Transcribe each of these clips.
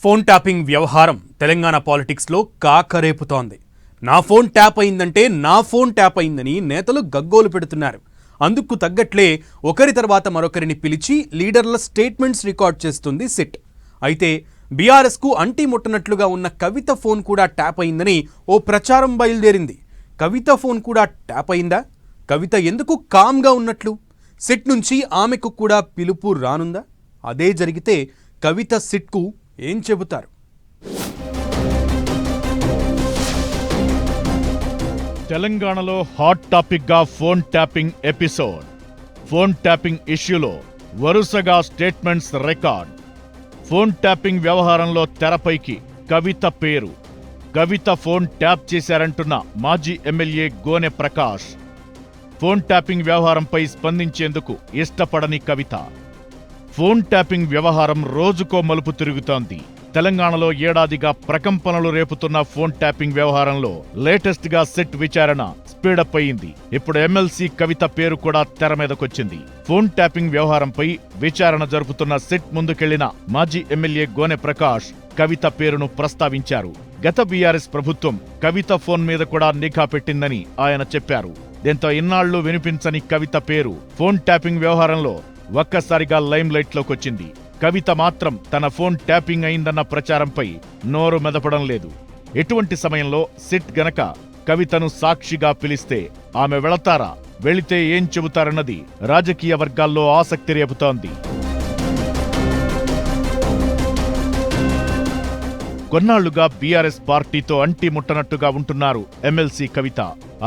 Phone tapping వ్యవహారం తెలంగాణ పాలిటిక్స్లో కాకరేపుతోంది. నా ఫోన్ ట్యాప్ అయిందంటే నా ఫోన్ ట్యాప్ అయిందని నేతలు గగ్గోలు పెడుతున్నారు. అందుకు తగ్గట్లే ఒకరి తర్వాత మరొకరిని పిలిచి లీడర్ల స్టేట్మెంట్స్ రికార్డ్ చేస్తుంది సిట్. అయితే బీఆర్ఎస్కు అంటి ముట్టనట్లుగా ఉన్న కవిత ఫోన్ కూడా ట్యాప్ అయిందని ఓ ప్రచారం బయలుదేరింది. కవిత ఫోన్ కూడా ట్యాప్ అయిందా? కవిత ఎందుకు కామ్గా ఉన్నట్లు? సిట్ నుంచి ఆమెకు కూడా పిలుపు రానుందా? అదే జరిగితే కవిత సిట్కు ఏం చెబుతారు? తెలంగాణలో హాట్ టాపిక్గా phone tapping episode. Phone tapping ఇష్యూలో వరుసగా స్టేట్మెంట్స్ రికార్డ్. ఫోన్ ట్యాపింగ్ వ్యవహారంలో తెరపైకి కవిత పేరు. కవిత ఫోన్ ట్యాప్ చేశారంటున్న మాజీ ఎమ్మెల్యే గోనె ప్రకాష్. ఫోన్ ట్యాపింగ్ వ్యవహారంపై స్పందించేందుకు ఇష్టపడని కవిత. ఫోన్ ట్యాపింగ్ వ్యవహారం రోజుకో మలుపు తిరుగుతోంది. తెలంగాణలో ఏడాదిగా ప్రకంపనలు రేపుతున్న ఫోన్ ట్యాపింగ్ వ్యవహారంలో లేటెస్ట్ గా సిట్ విచారణ స్పీడప్ అయింది. ఇప్పుడు ఎమ్మెల్సీ కవిత పేరు కూడా తెర మీదకొచ్చింది. ఫోన్ ట్యాపింగ్ వ్యవహారంపై విచారణ జరుపుతున్న సిట్ ముందుకెళ్లిన మాజీ ఎమ్మెల్యే గోనె ప్రకాష్ కవిత పేరును ప్రస్తావించారు. గత బీఆర్ఎస్ ప్రభుత్వం కవిత ఫోన్ మీద కూడా నిఘా పెట్టిందని ఆయన చెప్పారు. దీంతో ఇన్నాళ్లు వినిపించని కవిత పేరు ఫోన్ ట్యాపింగ్ వ్యవహారంలో ఒక్కసారిగా లైమ్ లైట్లోకొచ్చింది. కవిత మాత్రం తన ఫోన్ ట్యాపింగ్ అయిందన్న ప్రచారంపై నోరు మెదపడం లేదు. ఎటువంటి సమయంలో సిట్ గనక కవితను సాక్షిగా పిలిస్తే ఆమె వెళతారా? వెళితే ఏం చెబుతారన్నది రాజకీయ వర్గాల్లో ఆసక్తి రేపుతోంది. కొన్నాళ్లుగా బీఆర్ఎస్ పార్టీతో అంటి ముట్టనట్టుగా ఉంటున్నారు ఎమ్మెల్సీ కవిత.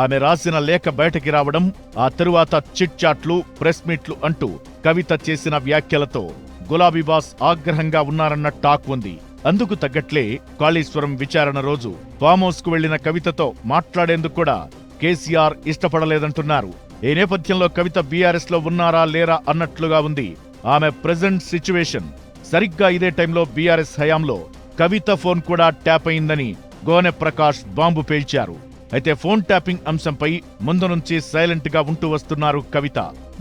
ఆమె రాసిన లేఖ బయటకి రావడం, ఆ తరువాత చిట్ చాట్లు, ప్రెస్ మీట్లు అంటూ కవిత చేసిన వ్యాఖ్యలతో గులాబీబాస్ ఆగ్రహంగా ఉన్నారన్న టాక్ ఉంది. అందుకు తగ్గట్లే కాళేశ్వరం విచారణ రోజు ఫామ్ హౌస్ కు వెళ్లిన కవితతో మాట్లాడేందుకు కూడా కేసీఆర్ ఇష్టపడలేదంటున్నారు. ఈ నేపథ్యంలో కవిత బీఆర్ఎస్ లో ఉన్నారా లేరా అన్నట్లుగా ఉంది ఆమె ప్రెజెంట్ సిచ్యువేషన్. సరిగ్గా ఇదే టైంలో బీఆర్ఎస్ హయాంలో కవిత ఫోన్ కూడా ట్యాప్ అయిందని గోనె ప్రకాష్ బాంబు పేల్చారు. అయితే ఫోన్ ట్యాపింగ్ అంశంపై ముందు నుంచి సైలెంట్ గా ఉంటూ వస్తున్నారు కవిత.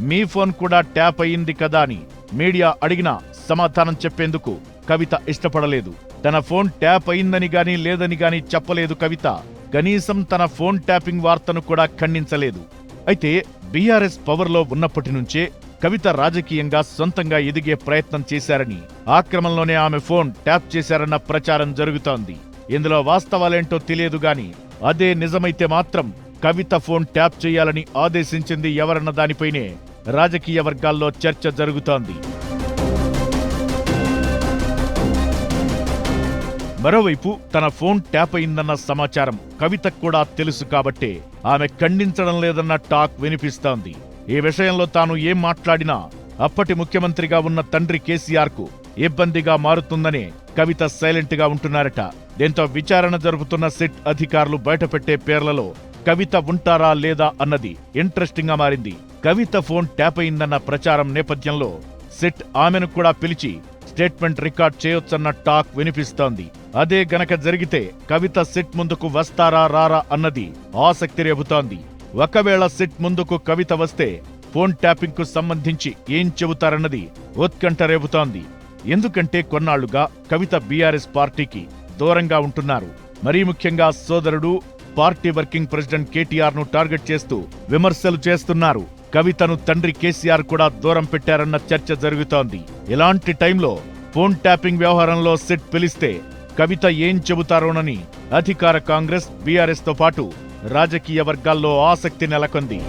మీ ఫోన్ కూడా ట్యాప్ అయింది కదా అని మీడియా అడిగినా సమాధానం చెప్పేందుకు కవిత ఇష్టపడలేదు. తన ఫోన్ ట్యాప్ అయిందని గాని లేదని గాని చెప్పలేదు కవిత. కనీసం తన ఫోన్ ట్యాపింగ్ వార్తను కూడా ఖండించలేదు. అయితే బీఆర్ఎస్ పవర్లో ఉన్నప్పటి నుంచే కవిత రాజకీయంగా సొంతంగా ఎదిగే ప్రయత్నం చేశారని, ఆ క్రమంలోనే ఆమె ఫోన్ ట్యాప్ చేశారన్న ప్రచారం జరుగుతోంది. ఇందులో వాస్తవాలేంటో తెలియదు గాని అదే నిజమైతే మాత్రం కవిత ఫోన్ ట్యాప్ చేయాలని ఆదేశించింది ఎవరన్న దానిపైనే రాజకీయ వర్గాల్లో చర్చ జరుగుతోంది. మరోవైపు తన ఫోన్ ట్యాప్ అయిందన్న సమాచారం కవితకు కూడా తెలుసు కాబట్టే ఆమె ఖండించడం లేదన్న టాక్ వినిపిస్తోంది. ఈ విషయంలో తాను ఏం మాట్లాడినా అప్పటి ముఖ్యమంత్రిగా ఉన్న తండ్రి కేసీఆర్ కు ఇబ్బందిగా మారుతుందనే కవిత సైలెంట్ గా ఉంటున్నారట. దీంతో విచారణ జరుపుతున్న సిట్ అధికారులు బయటపెట్టే పేర్లలో కవిత ఉంటారా లేదా అన్నది ఇంట్రెస్టింగ్ గా మారింది. కవిత ఫోన్ ట్యాప్ అయిందన్న ప్రచారం నేపథ్యంలో సిట్ ఆమెను కూడా పిలిచి స్టేట్మెంట్ రికార్డ్ చేయొచ్చన్న టాక్ వినిపిస్తోంది. అదే గనక జరిగితే కవిత సిట్ ముందుకు వస్తారా రారా అన్నది ఆసక్తి రేపుతోంది. ఒకవేళ సిట్ ముందుకు కవిత వస్తే ఫోన్ ట్యాపింగ్ కు సంబంధించి ఏం చెబుతారన్నది ఉత్కంఠ రేపుతోంది. ఎందుకంటే కొన్నాళ్లుగా కవిత బీఆర్ఎస్ పార్టీకి దూరంగా ఉంటున్నారు. మరీ ముఖ్యంగా సోదరుడు, పార్టీ వర్కింగ్ ప్రెసిడెంట్ కేటీఆర్ ను టార్గెట్ చేస్తూ విమర్శలు చేస్తున్నారు. కవితను తండ్రి కేసీఆర్ కూడా దూరం పెట్టారన్న చర్చ జరుగుతోంది. ఇలాంటి టైంలో ఫోన్ ట్యాపింగ్ వ్యవహారంలో సిట్ పిలిస్తే కవిత ఏం చెబుతారోనని అధికార కాంగ్రెస్, బీఆర్ఎస్ తో పాటు రాజకీయ వర్గాల్లో ఆసక్తి నెలకొంది.